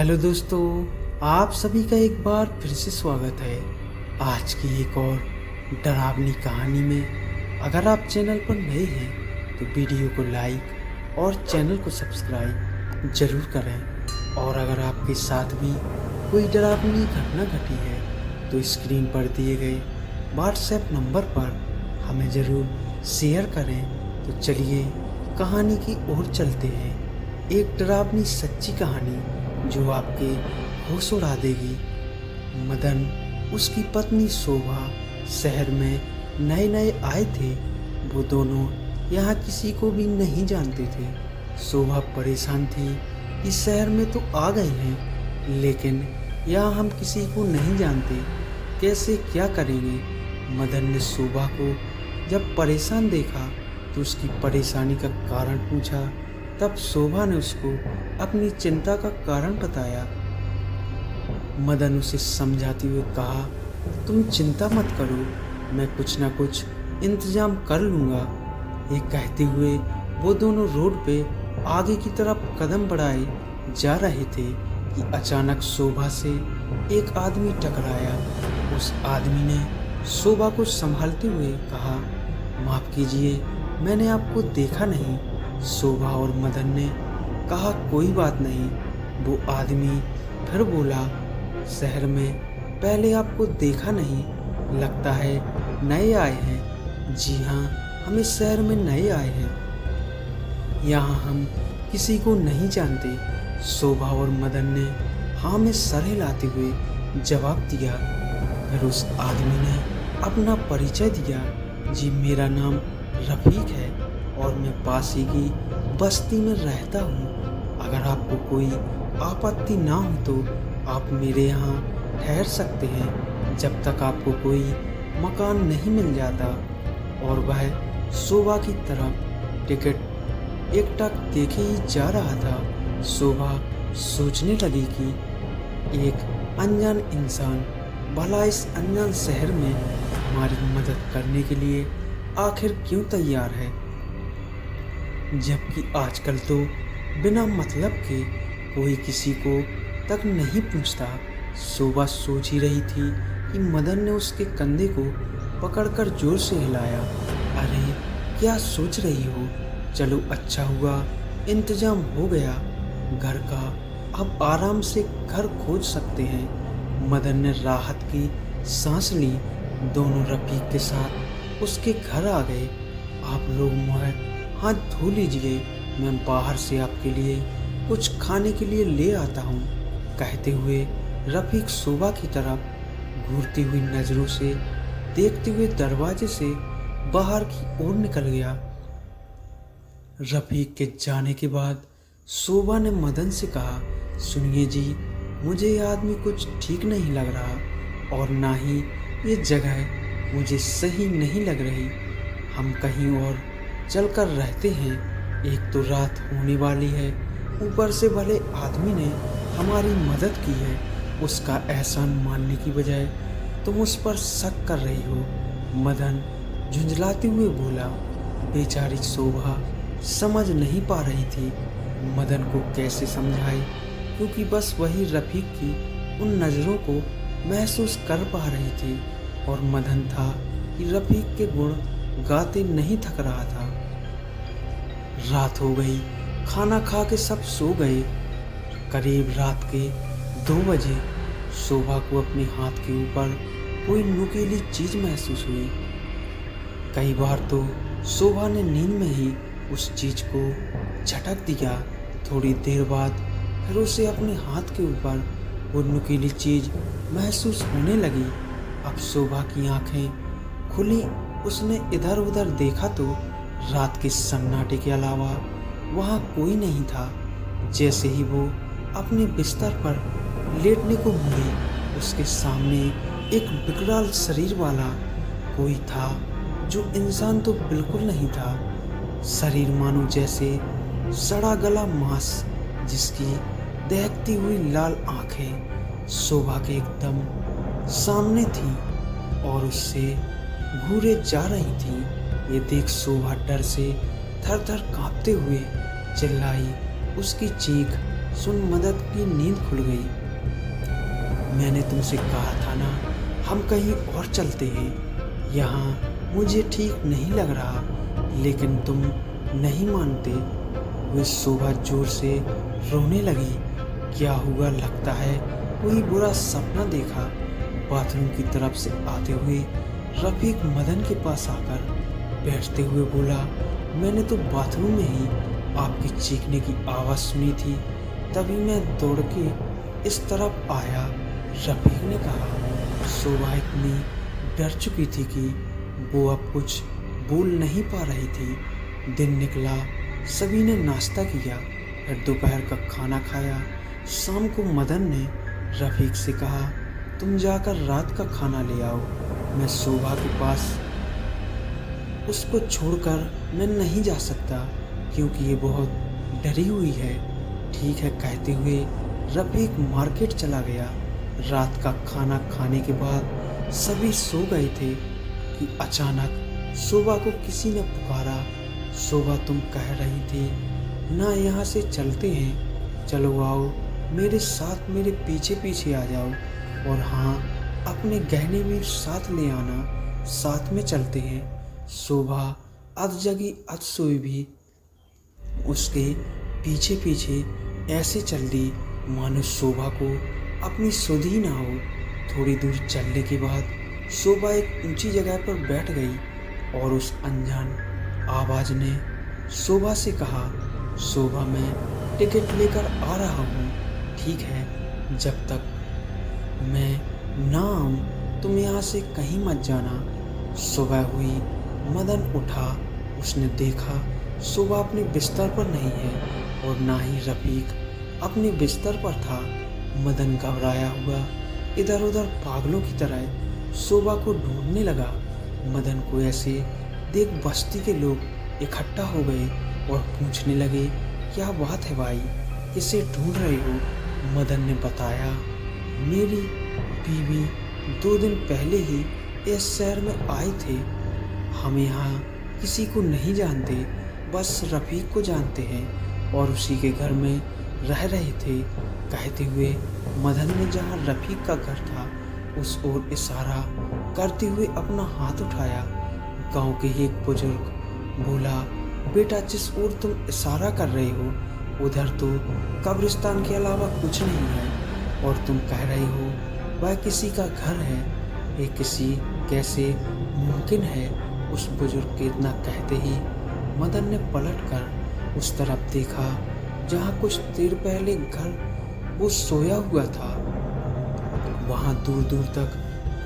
Hello दोस्तों, आप सभी का एक बार फिर से स्वागत है आज की एक और डरावनी कहानी में। अगर आप चैनल पर नए हैं तो वीडियो को लाइक और चैनल को सब्सक्राइब जरूर करें। और अगर आपके साथ भी कोई डरावनी घटना घटी है तो स्क्रीन पर दिए गए व्हाट्सएप नंबर पर हमें ज़रूर शेयर करें। तो चलिए कहानी की ओर चलते हैं। एक डरावनी सच्ची कहानी जो आपके होश उड़ा देगी। मदन, उसकी पत्नी शोभा शहर में नए नए आए थे। वो दोनों यहाँ किसी को भी नहीं जानते थे। शोभा परेशान थी कि शहर में तो आ गए हैं लेकिन यहाँ हम किसी को नहीं जानते, कैसे क्या करेंगे। मदन ने शोभा को जब परेशान देखा तो उसकी परेशानी का कारण पूछा। तब शोभा ने उसको अपनी चिंता का कारण बताया। मदन उसे समझाते हुए कहा, तुम चिंता मत करो, मैं कुछ ना कुछ इंतजाम कर लूँगा। ये कहते हुए वो दोनों रोड पे आगे की तरफ कदम बढ़ाए जा रहे थे कि अचानक शोभा से एक आदमी टकराया। उस आदमी ने शोभा को संभालते हुए कहा, माफ़ कीजिए, मैंने आपको देखा नहीं। शोभा और मदन ने कहा, कोई बात नहीं। वो आदमी फिर बोला, शहर में पहले आपको देखा नहीं, लगता है नए आए हैं। जी हाँ, हम इस शहर में नए आए हैं, यहाँ हम किसी को नहीं जानते। शोभा और मदन ने हाँ में सर हिलाते हुए जवाब दिया। फिर उस आदमी ने अपना परिचय दिया, जी मेरा नाम रफ़ीक है और मैं पास ही की बस्ती में रहता हूँ। अगर आपको कोई आपत्ति ना हो तो आप मेरे यहाँ ठहर सकते हैं जब तक आपको कोई मकान नहीं मिल जाता। और वह शोभा की तरफ टिकट एकटक देखे ही जा रहा था। शोभा सोचने लगी कि एक अनजान इंसान भला इस अनजान शहर में हमारी मदद करने के लिए आखिर क्यों तैयार है, जबकि आजकल तो बिना मतलब के कोई किसी को तक नहीं पूछता। शोभा सोच ही रही थी कि मदन ने उसके कंधे को पकड़कर जोर से हिलाया। अरे क्या सोच रही हो, चलो अच्छा हुआ इंतजाम हो गया घर का, अब आराम से घर खोज सकते हैं। मदन ने राहत की सांस ली। दोनों रफ़ीक के साथ उसके घर आ गए। आप लोग मुझे हाथ धो लीजिए, मैं बाहर से आपके लिए कुछ खाने के लिए ले आता हूँ। कहते हुए रफ़ीक शोभा की तरफ घूरती हुई नज़रों से देखते हुए दरवाजे से बाहर की ओर निकल गया। रफ़ीक के जाने के बाद शोभा ने मदन से कहा, सुनिए जी, मुझे यह आदमी कुछ ठीक नहीं लग रहा और ना ही ये जगह मुझे सही नहीं लग रही। हम कहीं और चलकर रहते हैं। एक तो रात होने वाली है, ऊपर से भले आदमी ने हमारी मदद की है, उसका एहसान मानने की बजाय तुम उस पर शक कर रही हो। मदन झुंझलाते हुए बोला। बेचारी शोभा समझ नहीं पा रही थी मदन को कैसे समझाए, क्योंकि बस वही रफ़ीक की उन नज़रों को महसूस कर पा रही थी। और मदन था कि रफ़ीक के गुण गाते नहीं थक रहा था। रात हो गई, खाना खा के सब सो गए। करीब रात के 2 बजे शोभा को अपने हाथ के ऊपर कोई नुकीली चीज़ महसूस हुई। कई बार तो शोभा ने नींद में ही उस चीज़ को झटक दिया। थोड़ी देर बाद फिर उसे अपने हाथ के ऊपर वो नुकीली चीज़ महसूस होने लगी। अब शोभा की आंखें खुली। उसने इधर उधर देखा तो रात के सन्नाटे के अलावा वहाँ कोई नहीं था। जैसे ही वो अपने बिस्तर पर लेटने को मुड़ी, उसके सामने एक विकराल शरीर वाला कोई था, जो इंसान तो बिल्कुल नहीं था। शरीर मानो जैसे सड़ा गला मांस, जिसकी दहकती हुई लाल आंखें शोभा के एकदम सामने थी और उससे घूरे जा रही थी। ये देख शोभा डर से थर थर कांपते हुए चिल्लाई। उसकी चीख सुन मदन की नींद खुल गई। मैंने तुमसे कहा था ना, हम कहीं और चलते हैं, यहाँ मुझे ठीक नहीं लग रहा, लेकिन तुम नहीं मानते। वह शोभा जोर से रोने लगी। क्या हुआ, लगता है कोई बुरा सपना देखा। बाथरूम की तरफ से आते हुए रफीक मदन के पास आकर बैठते हुए बोला, मैंने तो बाथरूम में ही आपकी चीखने की आवाज़ सुनी थी, तभी मैं दौड़ के इस तरफ आया। रफीक ने कहा। शोभा इतनी डर चुकी थी कि वो अब कुछ बोल नहीं पा रही थी। दिन निकला, सभी ने नाश्ता किया, फिर दोपहर का खाना खाया। शाम को मदन ने रफीक से कहा, तुम जाकर रात का खाना ले आओ, मैं शोभा के पास उसको छोड़कर मैं नहीं जा सकता, क्योंकि ये बहुत डरी हुई है। ठीक है कहते हुए रफीक मार्केट चला गया। रात का खाना खाने के बाद सभी सो गए थे कि अचानक शोभा को किसी ने पुकारा। शोभा, तुम कह रही थी ना यहाँ से चलते हैं, चलो आओ मेरे साथ, मेरे पीछे पीछे आ जाओ, और हाँ अपने गहने भी साथ ले आना, साथ में चलते हैं। शोभा अध जगी अध सोई भी उसके पीछे पीछे ऐसे चल दी मानो शोभा को अपनी सुध ही ना हो। थोड़ी दूर चलने के बाद शोभा एक ऊंची जगह पर बैठ गई और उस अनजान आवाज ने शोभा से कहा, शोभा मैं टिकट लेकर आ रहा हूँ, ठीक है, जब तक मैं ना आऊँ तुम यहाँ से कहीं मत जाना। सुबह हुई, मदन उठा, उसने देखा शोभा अपने बिस्तर पर नहीं है और ना ही रफीक अपने बिस्तर पर था। मदन घबराया हुआ इधर उधर पागलों की तरह शोभा को ढूंढने लगा। मदन को ऐसे देख बस्ती के लोग इकट्ठा हो गए और पूछने लगे, क्या बात है भाई, किसे ढूंढ रहे हो? मदन ने बताया, मेरी बीवी 2 दिन पहले ही इस शहर में आए थे, हम यहाँ किसी को नहीं जानते, बस रफीक को जानते हैं और उसी के घर में रह रहे थे। कहते हुए मदन ने जहाँ रफीक का घर था उस ओर इशारा करते हुए अपना हाथ उठाया। गांव के ही एक बुजुर्ग बोला, बेटा जिस ओर तुम इशारा कर रहे हो उधर तो कब्रिस्तान के अलावा कुछ नहीं है, और तुम कह रहे हो वह किसी का घर है, ये किसी कैसे मुमकिन है? उस बुजुर्ग के इतना कहते ही मदन ने पलटकर उस तरफ देखा जहाँ कुछ देर पहले घर वो सोया हुआ था। वहाँ दूर दूर तक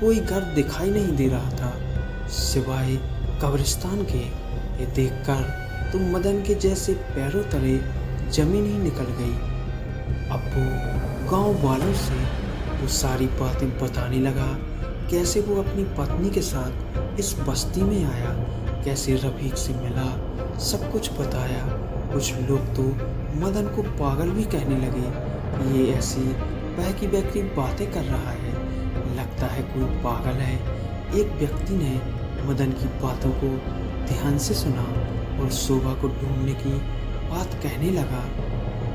कोई घर दिखाई नहीं दे रहा था सिवाय कब्रिस्तान के। ये देखकर तो मदन के जैसे पैरों तले जमीन ही निकल गई। अब वो गांव वालों से वो सारी बातें बताने लगा, कैसे वो अपनी पत्नी के साथ इस बस्ती में आया, कैसे रफीक से मिला, सब कुछ बताया। कुछ लोग तो मदन को पागल भी कहने लगे, ये ऐसी बहकी बहकी बातें कर रहा है, लगता है कोई पागल है। एक व्यक्ति ने मदन की बातों को ध्यान से सुना और शोभा को ढूंढने की बात कहने लगा।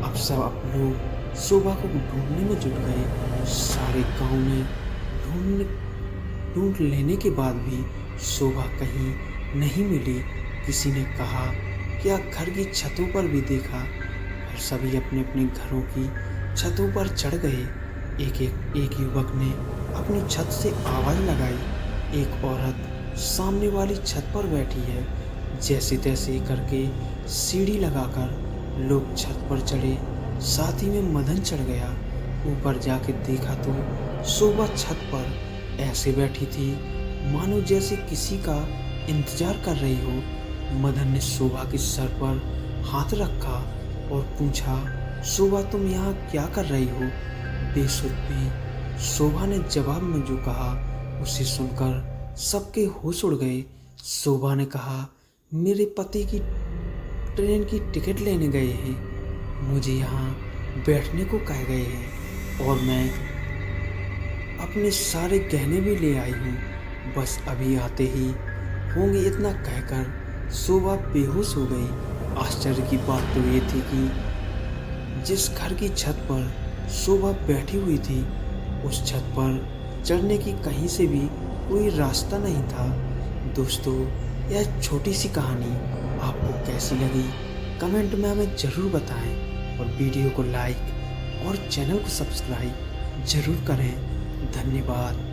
अब सब लोग शोभा को ढूंढने में जुट गए। सारे गांव में ढूंढ लेने के बाद भी शोभा कहीं नहीं मिली। किसी ने कहा, क्या घर की छतों पर भी देखा? फिर सभी अपने अपने घरों की छतों पर चढ़ गए। एक युवक ने अपनी छत से आवाज़ लगाई, एक औरत सामने वाली छत पर बैठी है। जैसे तैसे करके सीढ़ी लगाकर लोग छत पर चढ़े, साथ ही में मदन चढ़ गया। ऊपर जाके देखा तो शोभा छत पर ऐसे बैठी थी मानो जैसे किसी का इंतजार कर रही हो। मदन ने शोभा के सर पर हाथ रखा और पूछा, शोभा तुम यहाँ क्या कर रही हो? बेसुध में शोभा ने जवाब में जो कहा उसे सुनकर सबके होश उड़ गए। शोभा ने कहा, मेरे पति की ट्रेन की टिकट लेने गए हैं, मुझे यहाँ बैठने को कह गए हैं और मैं अपने सारे गहने भी ले आई हूँ, बस अभी आते ही होंगे। इतना कहकर शोभा बेहोश हो गई। आश्चर्य की बात तो ये थी कि जिस घर की छत पर शोभा बैठी हुई थी, उस छत पर चढ़ने की कहीं से भी कोई रास्ता नहीं था। दोस्तों, यह छोटी सी कहानी आपको कैसी लगी कमेंट में हमें ज़रूर बताएं और वीडियो को लाइक और चैनल को सब्सक्राइब ज़रूर करें। धन्यवाद।